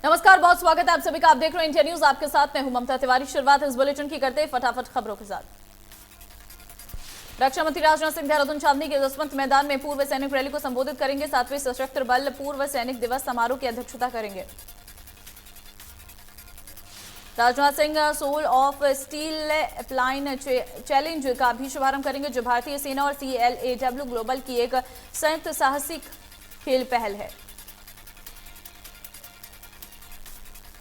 नमस्कार, बहुत स्वागत है आप सभी का। आप देख रहे हैं इंडिया न्यूज, आपके साथ मैं हूं ममता तिवारी। शुरुआत इस बुलेटिन की करते हैं फटाफट खबरों के साथ। रक्षा मंत्री राजनाथ सिंह देहरादून चांदनी के जसवंत मैदान में पूर्व सैनिक रैली को संबोधित करेंगे। 7वें सशस्त्र बल पूर्व सैनिक दिवस समारोह की अध्यक्षता करेंगे। Rajnath Singh soul of steel अप्लाइन चैलेंज का भी शुभारंभ करेंगे, जो भारतीय सेना और CLAW ग्लोबल की एक संयुक्त साहसिक खेल पहल है।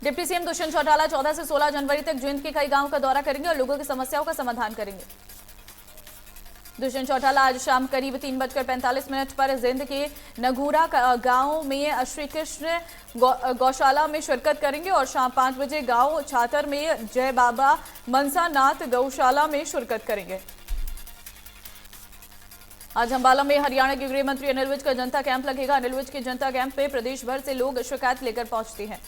डिप्टी सीएम दुष्यंत चौटाला 14 से 16 जनवरी तक जींद के कई गांवों का दौरा करेंगे और लोगों की समस्याओं का समाधान करेंगे। दुष्यंत चौटाला आज शाम करीब 3:45 पर जींद के नगूरा गांव में श्री कृष्ण गौशाला में शिरकत करेंगे और शाम 5 बजे गांव छातर में जय बाबा मनसानाथ गौशाला में शिरकत करेंगे। आज अंबाला में हरियाणा के गृह मंत्री अनिल विज का जनता कैंप लगेगा। अनिल विज के जनता कैंप में प्रदेश भर से लोग शिकायत लेकर पहुंचते हैं।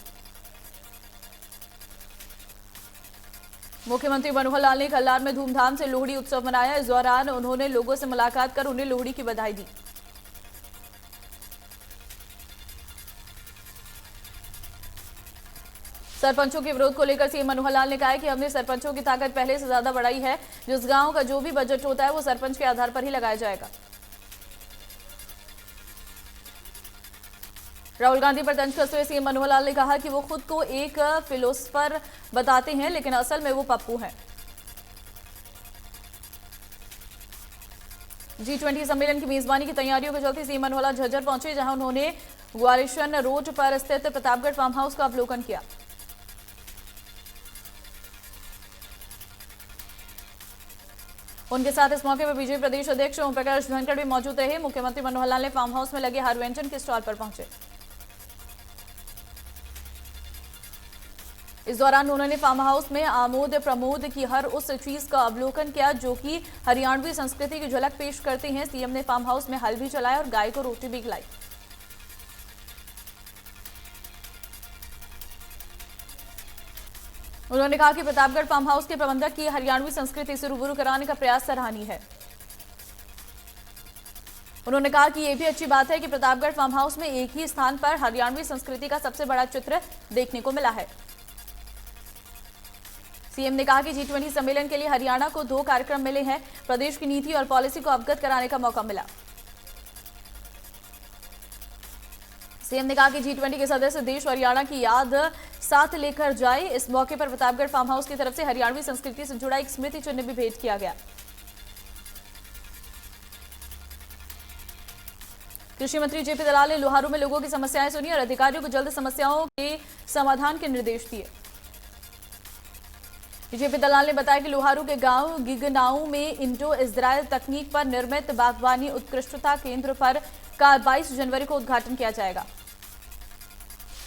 मुख्यमंत्री मनोहर लाल ने कल्लार में धूमधाम से लोहड़ी उत्सव मनाया। इस दौरान उन्होंने लोगों से मुलाकात कर उन्हें लोहड़ी की बधाई दी। सरपंचों के विरोध को लेकर सीएम मनोहर लाल ने कहा कि हमने सरपंचों की ताकत पहले से ज्यादा बढ़ाई है। जिस गांव का जो भी बजट होता है वो सरपंच के आधार पर ही लगाया जाएगा। राहुल गांधी पर तंज कसते हुए सीएम मनोहर लाल ने कहा कि वो खुद को एक फिलोसफर बताते हैं, लेकिन असल में वो पप्पू हैं। G20 सम्मेलन की मेजबानी की तैयारियों के चलते सीएम मनोहर लाल झज्जर पहुंचे, जहां उन्होंने ग्वालिशन रोड पर स्थित प्रतापगढ़ फार्म हाउस का अवलोकन किया। उनके साथ इस मौके पर बीजेपी प्रदेश अध्यक्ष ओम प्रकाश धनखड़ भी मौजूद रहे। मुख्यमंत्री मनोहर लाल ने फार्म हाउस में लगे हर व्यंजन के स्टॉल पर पहुंचे। इस दौरान उन्होंने फार्म हाउस में आमोद प्रमोद की हर उस चीज का अवलोकन किया जो कि हरियाणवी संस्कृति की झलक पेश करते हैं। सीएम ने फार्म हाउस में हल भी चलाया और गाय को रोटी भी खिलाई। उन्होंने कहा कि प्रतापगढ़ फार्म हाउस के प्रबंधक की हरियाणवी संस्कृति से रूबरू कराने का प्रयास सराहनीय है। उन्होंने कहा कि यह भी अच्छी बात है कि प्रतापगढ़ फार्म हाउस में एक ही स्थान पर हरियाणवी संस्कृति का सबसे बड़ा चित्र देखने को मिला है। सीएम ने कहा कि G20 सम्मेलन के लिए हरियाणा को 2 कार्यक्रम मिले हैं। प्रदेश की नीति और पॉलिसी को अवगत कराने का मौका मिला। सीएम ने कहा कि G20 के सदस्य देश और हरियाणा की याद साथ लेकर जाए। इस मौके पर प्रतापगढ़ फार्म हाउस की तरफ से हरियाणवी संस्कृति से जुड़ा एक स्मृति चिन्ह भी भेंट किया गया। कृषि मंत्री जेपी दलाल ने लोहारू में लोगों की समस्याएं सुनी और अधिकारियों को जल्द समस्याओं के समाधान के निर्देश दिए। जेपी दलाल ने बताया कि लोहारू के गांव गिगनाऊ में इंडो इजरायल तकनीक पर निर्मित बागवानी उत्कृष्टता केंद्र पर का 22 जनवरी को उद्घाटन किया जाएगा।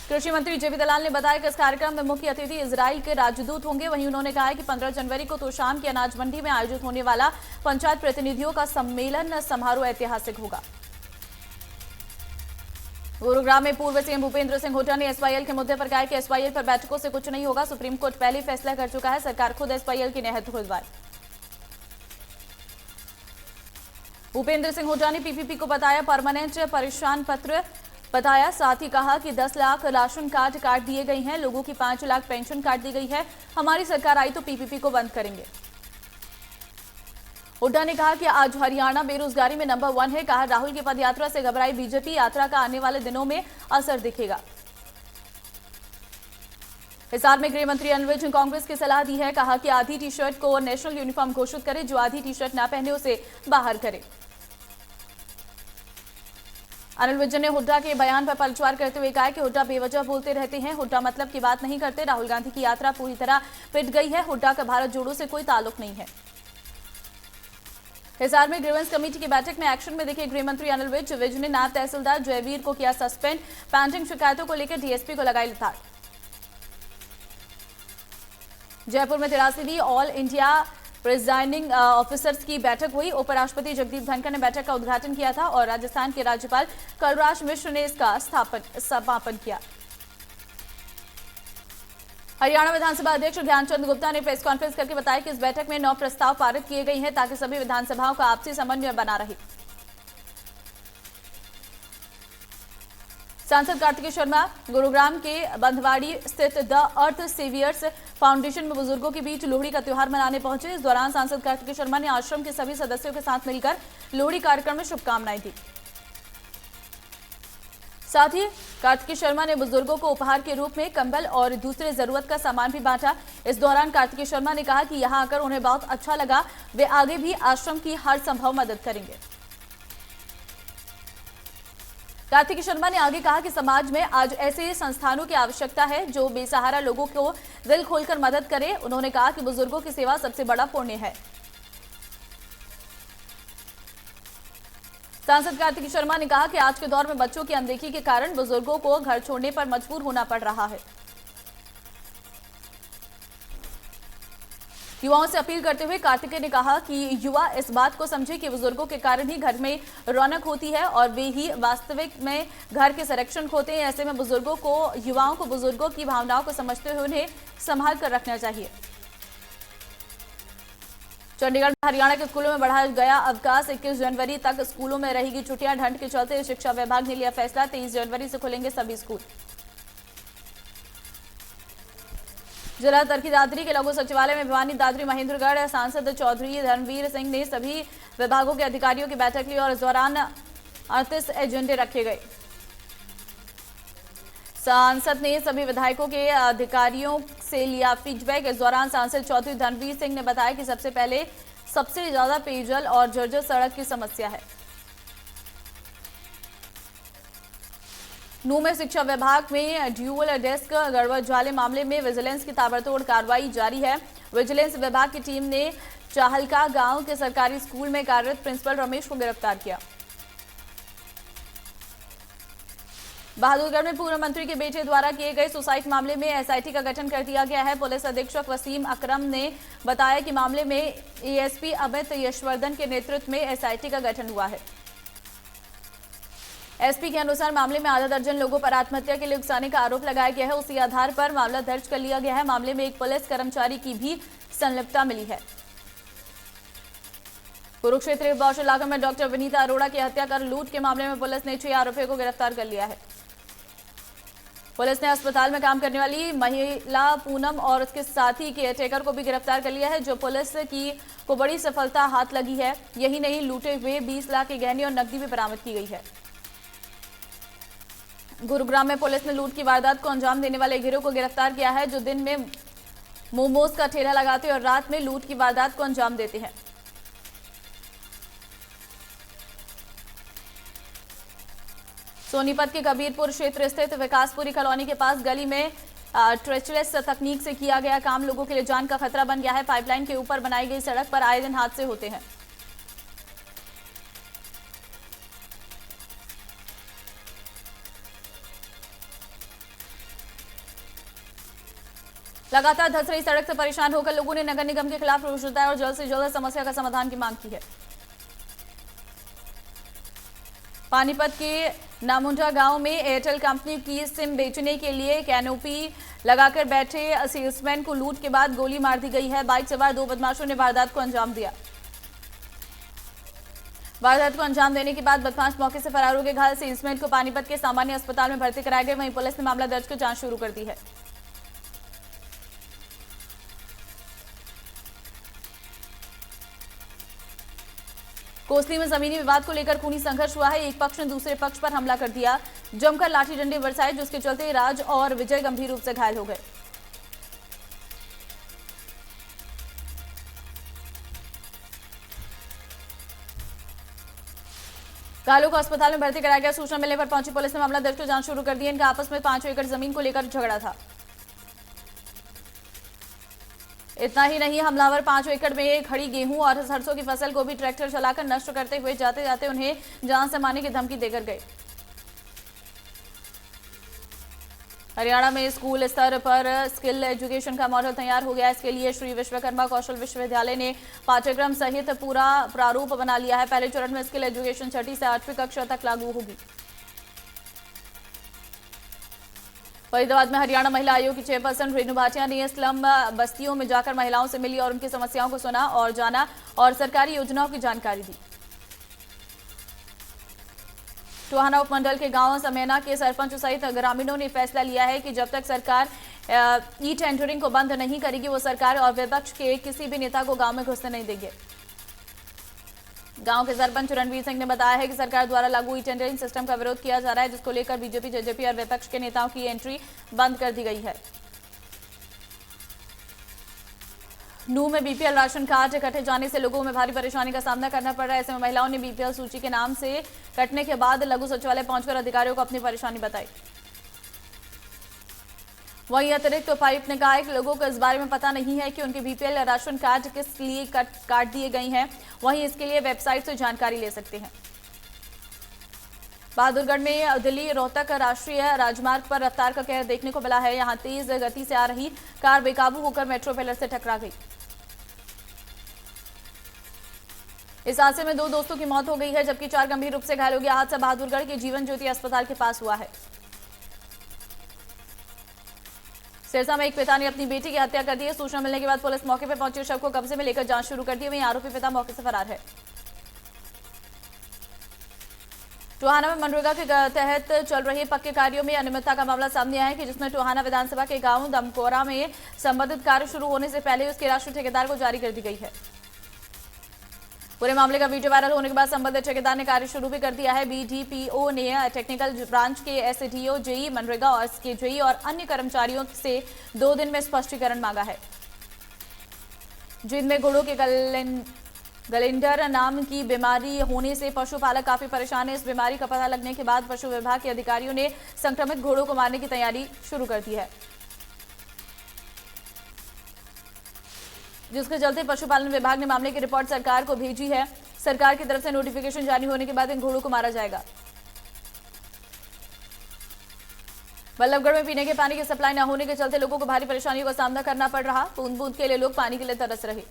कृषि मंत्री जेपी दलाल ने बताया कि इस कार्यक्रम में मुख्य अतिथि इजरायल के राजदूत होंगे। वहीं उन्होंने कहा कि 15 जनवरी को तोशाम की अनाज मंडी में आयोजित होने वाला पंचायत प्रतिनिधियों का सम्मेलन समारोह ऐतिहासिक होगा। गुरुग्राम में पूर्व सीएम भूपेंद्र सिंह हुड्डा ने SYL के मुद्दे पर कहा कि SYL पर बैठकों से कुछ नहीं होगा। सुप्रीम कोर्ट पहले फैसला कर चुका है। सरकार खुद SYL की नहर खुलवाए। भूपेंद्र सिंह हुड्डा ने PPP को बताया परमानेंट परेशान पत्र बताया। साथ ही कहा कि 10 लाख राशन कार्ड काट दिए गए हैं, लोगों की 5 लाख पेंशन काट दी गई है। हमारी सरकार आई तो PPP को बंद करेंगे। हुड्डा ने कहा कि आज हरियाणा बेरोजगारी में नंबर 1 है। कहा राहुल की पदयात्रा से घबराई बीजेपी, यात्रा का आने वाले दिनों में असर दिखेगा। हिसार में गृह मंत्री अनिल विज ने कांग्रेस की सलाह दी है। कहा कि आधी टी शर्ट को नेशनल यूनिफॉर्म घोषित करे, जो आधी टी शर्ट ना पहने उसे बाहर करे। अनिल विज ने हुड्डा के बयान पर पलटवार करते हुए कहा कि हुड्डा बेवजह बोलते रहते हैं, हुड्डा मतलब की बात नहीं करते। राहुल गांधी की यात्रा पूरी तरह पिट गई है। हुड्डा का भारत जोड़ो से कोई ताल्लुक नहीं है। हिसार में ग्रीवेंस कमेटी की बैठक में एक्शन में दिखे गृह मंत्री अनिल विज। विज ने नायब तहसीलदार जयवीर को किया सस्पेंड। पेंडिंग शिकायतों को लेकर DSP को लगाई लताड़। जयपुर में 83वीं ऑल इंडिया प्रिजाइडिंग ऑफिसर्स की बैठक हुई। उपराष्ट्रपति जगदीप धनखड़ ने बैठक का उद्घाटन किया था और राजस्थान के राज्यपाल कलराज मिश्र ने इसका समापन किया। हरियाणा विधानसभा अध्यक्ष ध्यानचंद गुप्ता ने प्रेस कॉन्फ्रेंस करके बताया कि इस बैठक में 9 प्रस्ताव पारित किए गए हैं ताकि सभी विधानसभाओं का आपसी समन्वय बना रहे। सांसद कार्तिकेय शर्मा गुरुग्राम के बंधवाड़ी स्थित द अर्थ सेवियर्स फाउंडेशन में बुजुर्गों के बीच लोहड़ी का त्योहार मनाने पहुंचे। इस दौरान सांसद कार्तिकेय शर्मा ने आश्रम के सभी सदस्यों के साथ मिलकर लोहड़ी कार्यक्रम में शुभकामनाएं दी। साथ ही कार्तिकेय शर्मा ने बुजुर्गों को उपहार के रूप में कंबल और दूसरे जरूरत का सामान भी बांटा। इस दौरान कार्तिकेय शर्मा ने कहा कि यहां आकर उन्हें बहुत अच्छा लगा, वे आगे भी आश्रम की हर संभव मदद करेंगे। कार्तिकेय शर्मा ने आगे कहा कि समाज में आज ऐसे संस्थानों की आवश्यकता है जो बेसहारा लोगों को दिल खोलकर मदद करे। उन्होंने कहा कि बुजुर्गों की सेवा सबसे बड़ा पुण्य है। सांसद कार्तिकेय शर्मा ने कहा कि आज के दौर में बच्चों की अनदेखी के कारण बुजुर्गों को घर छोड़ने पर मजबूर होना पड़ रहा है। युवाओं से अपील करते हुए कार्तिकेय ने कहा कि युवा इस बात को समझे कि बुजुर्गों के कारण ही घर में रौनक होती है और वे ही वास्तविक में घर के संरक्षण होते हैं। ऐसे में युवाओं को बुजुर्गों की भावनाओं को समझते हुए उन्हें संभाल कर रखना चाहिए। चंडीगढ़ में हरियाणा के स्कूलों में बढ़ाया गया अवकाश। 21 जनवरी तक स्कूलों में रहेगी छुट्टियां। ठंड के चलते शिक्षा विभाग ने लिया फैसला, 23 जनवरी से खुलेंगे सभी स्कूल। जिला तरकी दादरी के लघु सचिवालय में भिवानी दादरी महेंद्रगढ़ सांसद चौधरी धर्मवीर सिंह ने सभी विभागों के अधिकारियों की बैठक ली और इस दौरान 38 एजेंडे रखे गए। सांसद ने सभी विधायकों के अधिकारियों से लिया फीडबैक। इस दौरान सांसद चौधरी धर्मवीर सिंह ने बताया कि सबसे ज्यादा पेयजल और जर्जर सड़क की समस्या है। नूह में शिक्षा विभाग में ड्यूअल डेस्क गड़बड़झाले मामले में विजिलेंस की ताबड़तोड़ कार्रवाई जारी है। विजिलेंस विभाग की टीम ने चाहलका गांव के सरकारी स्कूल में कार्यरत प्रिंसिपल रमेश को गिरफ्तार किया। बहादुरगढ़ में पूर्व मंत्री के बेटे द्वारा किए गए सुसाइड मामले में एसआईटी का गठन कर दिया गया है। पुलिस अधीक्षक वसीम अकरम ने बताया कि मामले में एएसपी अमित यशवर्धन के नेतृत्व में एसआईटी का गठन हुआ है। एसपी के अनुसार मामले में आधा दर्जन लोगों पर आत्महत्या के लिए उकसाने का आरोप लगाया गया है। उसी आधार पर मामला दर्ज कर लिया गया है। मामले में एक पुलिस कर्मचारी की भी संलिप्तता मिली है। कुरुक्षेत्र के बौश इलाके में डॉक्टर विनीता अरोड़ा की हत्या कर लूट के मामले में पुलिस ने 6 आरोपियों को गिरफ्तार कर लिया है। पुलिस ने अस्पताल में काम करने वाली महिला पूनम और उसके साथी केयरटेकर को भी गिरफ्तार कर लिया है, जो पुलिस को बड़ी सफलता हाथ लगी है। यही नहीं, लूटे हुए 20 लाख के गहने और नकदी भी बरामद की गई है। गुरुग्राम में पुलिस ने लूट की वारदात को अंजाम देने वाले गिरोह को गिरफ्तार किया है, जो दिन में मोमोज का ठेला लगाते और रात में लूट की वारदात को अंजाम देते हैं। सोनीपत के कबीरपुर क्षेत्र स्थित विकासपुरी कॉलोनी के पास गली में ट्रेचलेस तकनीक से किया गया काम लोगों के लिए जान का खतरा बन गया है। पाइपलाइन के ऊपर बनाई गई सड़क पर आए दिन हादसे होते हैं। लगातार धंस रही सड़क से परेशान होकर लोगों ने नगर निगम के खिलाफ रोष जताया और जल्द से जल्द समस्या का समाधान की मांग की है। पानीपत के नामुंडा गांव में एयरटेल कंपनी की सिम बेचने के लिए कैनोपी लगाकर बैठे सेल्समैन को लूट के बाद गोली मार दी गई है। बाइक सवार 2 बदमाशों ने वारदात को अंजाम दिया। वारदात को अंजाम देने के बाद बदमाश मौके से फरार हो गए। घायल सेल्समैन को पानीपत के सामान्य अस्पताल में भर्ती कराया गया। वहीं पुलिस ने मामला दर्ज कर जांच शुरू कर दी है। कोसली में जमीनी विवाद को लेकर खूनी संघर्ष हुआ है। एक पक्ष ने दूसरे पक्ष पर हमला कर दिया, जमकर लाठी डंडे बरसाए, जिसके चलते राज और विजय गंभीर रूप से घायल हो गए। घायलों को अस्पताल में भर्ती कराया गया। सूचना मिलने पर पहुंची पुलिस ने मामला दर्ज कर जांच शुरू कर दी। इनका आपस में 5 एकड़ जमीन को लेकर झगड़ा था। इतना ही नहीं, हमलावर 5 एकड़ में खड़ी गेहूं और सरसों की फसल को भी ट्रैक्टर चलाकर नष्ट करते हुए जाते जाते उन्हें जान से मारने की धमकी देकर गए। हरियाणा में स्कूल स्तर पर स्किल एजुकेशन का मॉडल तैयार हो गया। इसके लिए श्री विश्वकर्मा कौशल विश्वविद्यालय ने पाठ्यक्रम सहित पूरा प्रारूप बना लिया है। पहले चरण में स्किल एजुकेशन 6ठी से 8वीं कक्षा तक लागू होगी। फरीदाबाद में हरियाणा महिला आयोग की चेयरपर्सन रेणु भाटिया ने स्लम बस्तियों में जाकर महिलाओं से मिली और उनकी समस्याओं को सुना और जाना और सरकारी योजनाओं की जानकारी दी। टोहाना उपमंडल के गांव समेना के सरपंच सहित ग्रामीणों ने फैसला लिया है कि जब तक सरकार ई टेंडरिंग को बंद नहीं करेगी वो सरकार और विपक्ष के किसी भी नेता को गांव में घुसने नहीं देंगे। गांव के सरपंच रणवीर सिंह ने बताया है कि सरकार द्वारा लागू ई टेंडरिंग सिस्टम का विरोध किया जा रहा है, जिसको लेकर बीजेपी, जेजेपी और विपक्ष के नेताओं की एंट्री बंद कर दी गई है। नूह में बीपीएल राशन कार्ड कटे जाने से लोगों में भारी परेशानी का सामना करना पड़ रहा है। ऐसे में महिलाओं ने बीपीएल सूची के नाम से कटने के बाद लघु सचिवालय पहुंचकर अधिकारियों को अपनी परेशानी बताई। वहीं अतिरिक्त उपायुक्त ने कहा है कि लोगों को इस बारे में पता नहीं है कि उनके बीपीएल राशन कार्ड किस लिए काट दिए गए हैं। वहीं इसके लिए वेबसाइट से जानकारी ले सकते हैं। बहादुरगढ़ में दिल्ली रोहतक राष्ट्रीय राजमार्ग पर रफ्तार का कहर देखने को मिला है। यहां तेज गति से आ रही कार बेकाबू होकर मेट्रो पिलर से टकरा गई। इस हादसे में 2 दोस्तों की मौत हो गई है, जबकि 4 गंभीर रूप से घायल हो गया। हादसा बहादुरगढ़ के जीवन ज्योति अस्पताल के पास हुआ है। सिरसा में एक पिता ने अपनी बेटी की हत्या कर दी है। सूचना मिलने के बाद पुलिस मौके पर पहुंची, शव को कब्जे में लेकर जांच शुरू कर दी। वहीं आरोपी पिता मौके से फरार है। टोहाना में मनरेगा के तहत चल रहे पक्के कार्यों में अनियमितता का मामला सामने आया है कि जिसमें टोहाना विधानसभा के गांव दमकोरा में संबंधित कार्य शुरू होने से पहले उसकी राशि ठेकेदार को जारी कर दी गई है। पूरे मामले का वीडियो वायरल होने के बाद संबंधित ठेकेदार ने कार्य शुरू भी कर दिया है। बीडीपीओ ने टेक्निकल ब्रांच के एसडीओ, जेई, मनरेगा और के जेई और अन्य कर्मचारियों से 2 दिन में स्पष्टीकरण मांगा है। जिनमें घोड़ों के गलेंडर नाम की बीमारी होने से पशुपालक काफी परेशान है। इस बीमारी का पता लगने के बाद पशु विभाग के अधिकारियों ने संक्रमित घोड़ों को मारने की तैयारी शुरू कर दी है, जिसके चलते पशुपालन विभाग ने मामले की रिपोर्ट सरकार को भेजी है। सरकार की तरफ से नोटिफिकेशन जारी होने के बाद इन घोड़ों को मारा जाएगा। बल्लभगढ़ में पीने के पानी की सप्लाई न होने के चलते लोगों को भारी परेशानियों का सामना करना पड़ रहा। बूंद बूंद के लिए लोग पानी के लिए तरस रहे।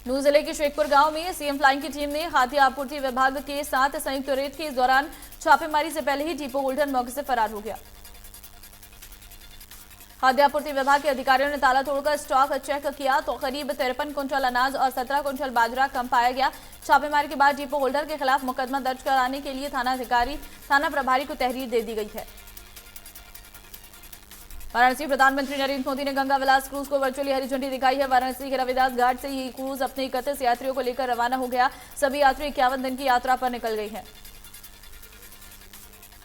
नूह जिले के शेखपुर गांव में सीएम फ्लाइंग की टीम ने खाद्य आपूर्ति विभाग के साथ संयुक्त रेड के इस दौरान छापेमारी से पहले ही डिपो होल्डर मौके से फरार हो गया। खाद्य आपूर्ति विभाग के अधिकारियों ने ताला तोड़कर स्टॉक चेक किया तो करीब 53 कुंटल अनाज और 17 कुंटल बाजरा कम पाया गया। छापेमारी के बाद डिपो होल्डर के खिलाफ मुकदमा दर्ज कराने के लिए थाना प्रभारी को तहरीर दे दी गई है। वाराणसी प्रधानमंत्री नरेंद्र मोदी ने गंगा विलास क्रूज को वर्चुअली हरी झंडी दिखाई है। वाराणसी के रविदास घाट से ये क्रूज अपने 31 यात्रियों को लेकर रवाना हो गया। सभी यात्री 51 दिन की यात्रा पर निकल गए हैं।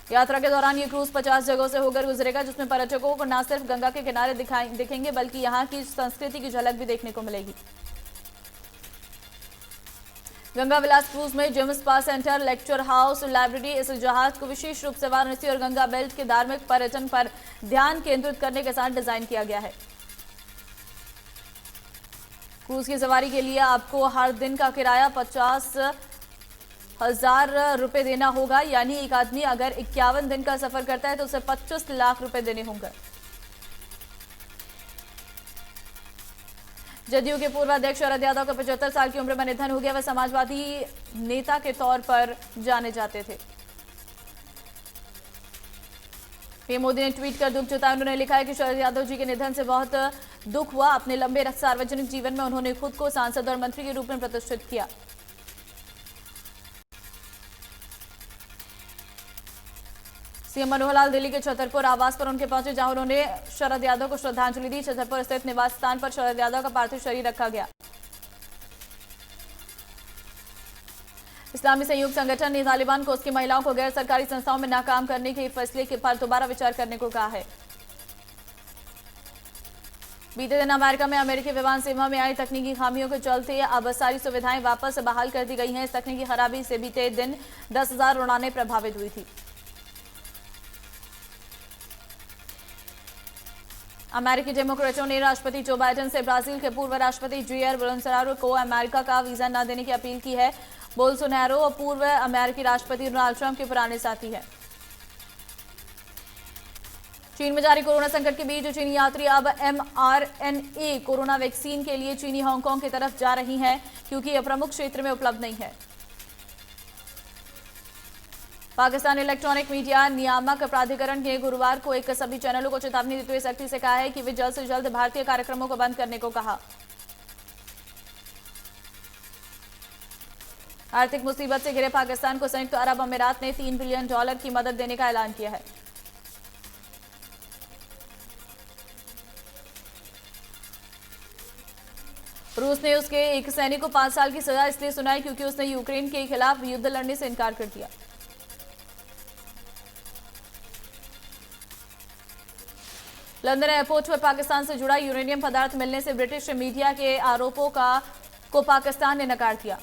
यात्रा के दौरान ये क्रूज 50 जगहों से होकर गुजरेगा, जिसमें पर्यटकों को न सिर्फ गंगा के किनारे दिखेंगे बल्कि यहाँ की संस्कृति की झलक भी देखने को मिलेगी। गंगा विलास क्रूज में gym, spa centre, lecture house, library, इस जहाज को विशेष रूप से वाराणसी और गंगा बेल्ट के धार्मिक पर्यटन पर ध्यान केंद्रित करने के साथ डिजाइन किया गया है। क्रूज की सवारी के लिए आपको हर दिन का किराया 50,000 रुपए देना होगा, यानी एक आदमी अगर 51 दिन का सफर करता है तो उसे 25 लाख रुपए देने होंगे। जदयू के पूर्व अध्यक्ष शरद यादव का 75 साल की उम्र में निधन हो गया। वह समाजवादी नेता के तौर पर जाने जाते थे। पीएम मोदी ने ट्वीट कर दुख जताया। उन्होंने लिखा है कि शरद यादव जी के निधन से बहुत दुख हुआ। अपने लंबे सार्वजनिक जीवन में उन्होंने खुद को सांसद और मंत्री के रूप में प्रतिष्ठित किया। सीएम मनोहर लाल दिल्ली के छतरपुर आवास पर उनके पहुंचे, जहां उन्होंने शरद यादव को श्रद्धांजलि दी। छतरपुर स्थित निवास स्थान पर शरद यादव का पार्थिव शरीर रखा गया। इस्लामी सहयोग संगठन ने तालिबान को उसकी महिलाओं को गैर सरकारी संस्थाओं में नाकाम करने के फैसले के पर दोबारा विचार करने को कहा है। बीते दिन अमेरिका में अमेरिकी विमान सेवा में आई तकनीकी खामियों के चलते अब सारी सुविधाएं वापस बहाल कर दी गई हैं। इस तकनीकी खराबी से बीते दिन 10,000 उड़ानें प्रभावित हुई थी। अमेरिकी डेमोक्रेटों ने राष्ट्रपति जो बाइडेन से ब्राजील के पूर्व राष्ट्रपति जायर बोल्सोनारो को अमेरिका का वीजा न देने की अपील की है। बोल्सोनारो पूर्व अमेरिकी राष्ट्रपति डोनाल्ड ट्रंप के पुराने साथी हैं। चीन में जारी कोरोना संकट के बीच चीनी यात्री अब mRNA कोरोना वैक्सीन के लिए चीनी हांगकांग की तरफ जा रही हैं, क्योंकि यह प्रमुख क्षेत्र में उपलब्ध नहीं है। पाकिस्तान इलेक्ट्रॉनिक मीडिया नियामक प्राधिकरण ने गुरुवार को एक सभी चैनलों को चेतावनी देते हुए सख्ती से कहा है कि वे जल्द से जल्द भारतीय कार्यक्रमों को बंद करने को कहा। आर्थिक मुसीबत से घिरे पाकिस्तान को संयुक्त अरब अमीरात ने $3 बिलियन की मदद देने का ऐलान किया है। रूस ने उसके एक सैनिक को 5 साल की सजा इसलिए सुनाई क्योंकि उसने यूक्रेन के खिलाफ युद्ध लड़ने से इनकार कर दिया। लंदन एयरपोर्ट पर पाकिस्तान से जुड़ा यूरेनियम पदार्थ मिलने से ब्रिटिश मीडिया के आरोपों को पाकिस्तान ने नकार दिया।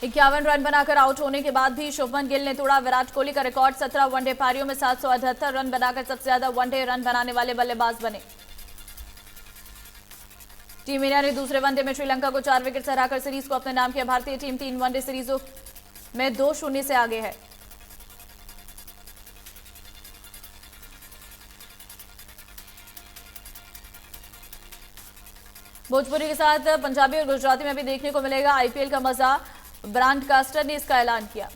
इक्यावन रन बनाकर आउट होने के बाद भी शुभमन गिल ने तोड़ा विराट कोहली का रिकॉर्ड। 17 वनडे पारियों में 778 रन बनाकर सबसे ज्यादा वनडे रन बनाने वाले बल्लेबाज बने। टीम इंडिया ने दूसरे वनडे में श्रीलंका को 4 विकेट से हराकर सीरीज को अपने नाम किया। भारतीय टीम 3 वनडे सीरीजों में 2-0 से आगे है। भोजपुरी के साथ पंजाबी और गुजराती में भी देखने को मिलेगा आईपीएल का मजा। ब्रॉडकास्टर ने इसका ऐलान किया।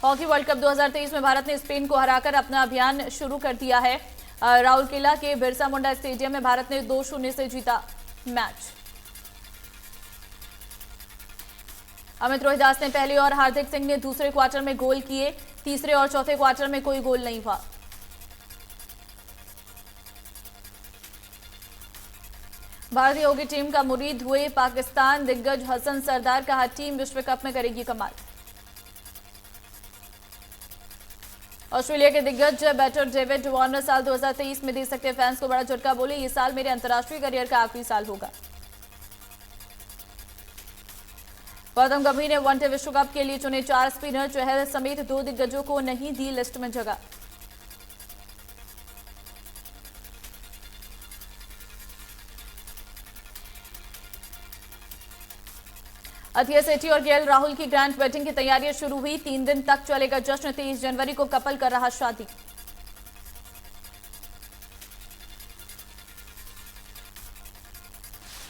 हॉकी वर्ल्ड कप 2023 में भारत ने स्पेन को हराकर अपना अभियान शुरू कर दिया है। राउरकेला के बिरसा मुंडा स्टेडियम में भारत ने 2-0 से जीता मैच। अमित रोहिदास ने पहले और हार्दिक सिंह ने दूसरे क्वार्टर में गोल किए। तीसरे और चौथे क्वार्टर में कोई गोल नहीं हुआ। भारतीय हॉकी टीम का मुरीद हुए पाकिस्तान दिग्गज हसन सरदार। कहा टीम विश्व कप में करेगी कमाल। ऑस्ट्रेलिया के दिग्गज बैटर डेविड वार्नर साल 2023 में दे सकते फैंस को बड़ा झटका। बोले ये साल मेरे अंतर्राष्ट्रीय करियर का आखिरी साल होगा। गौतम गंभीर ने वनडे विश्व कप के लिए चुने 4 स्पिनर। चहल समेत 2 दिग्गजों को नहीं दी लिस्ट में जगह। अथिया सेठी और केएल राहुल की ग्रैंड वेडिंग की तैयारियां शुरू हुई। 3 दिन तक चलेगा जश्न। 23 जनवरी को कपल कर रहा शादी।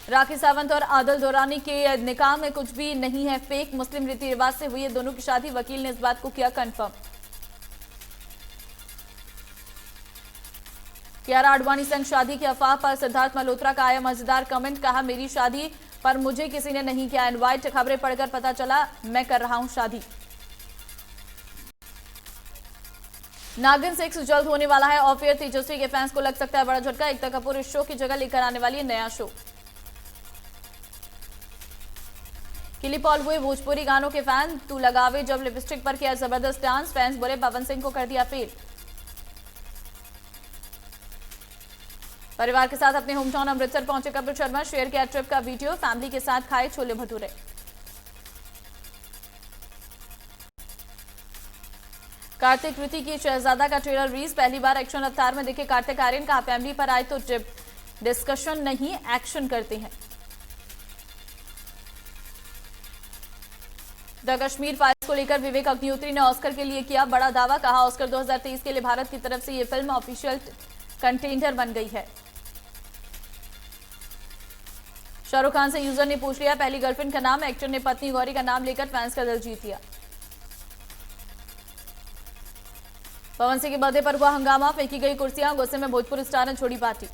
राखी सावंत और आदिल दुरानी के निकाह में कुछ भी नहीं है फेक। मुस्लिम रीति रिवाज से हुई है दोनों की शादी। वकील ने इस बात को किया कंफर्म। कियारा आडवाणी संग शादी की अफवाह पर सिद्धार्थ मल्होत्रा का आया मजेदार कमेंट। कहा मेरी शादी पर मुझे किसी ने नहीं किया इनवाइट। खबरें पढ़कर पता चला मैं कर रहा हूं शादी। नागिन 6 जल्द होने वाला है ऑफ एयर। तेजस्वी के फैंस को लग सकता है बड़ा झटका। एकता कपूर इस शो की जगह लेकर आने वाली है नया शो। क्लिप ऑल हुए भोजपुरी गानों के फैन। तू लगावे जब लिपस्टिक पर किया जबरदस्त डांस। फैंस बोले पवन सिंह को कर दिया फेल। परिवार के साथ अपने होम टाउन अमृतसर पहुंचे कपिल शर्मा। शेयर किया ट्रिप का वीडियो। फैमिली के साथ खाए छोले भटूरे। कार्तिक कृति की शहजादा का ट्रेलर रिलीज। पहली बार एक्शन अवतार में दिखे कार्तिक आर्यन। कहा फैमिली पर आए तो डिस्कशन नहीं एक्शन करते हैं। द कश्मीर फाइल्स को लेकर विवेक अग्निहोत्री ने ऑस्कर के लिए किया बड़ा दावा। कहा ऑस्कर 2023 के लिए भारत की तरफ से यह फिल्म ऑफिशियल कंटेंडर बन गई है। शाहरुख खान से यूजर ने पूछ लिया पहली गर्लफ्रेंड का नाम। एक्टर ने पत्नी गौरी का नाम लेकर फैंस का दिल जीत लिया। पवन सिंह के बर्थडे पर हुआ हंगामा। फेंकी गई कुर्सियां। गुस्से में भोजपुरी स्टार ने छोड़ी पार्टी।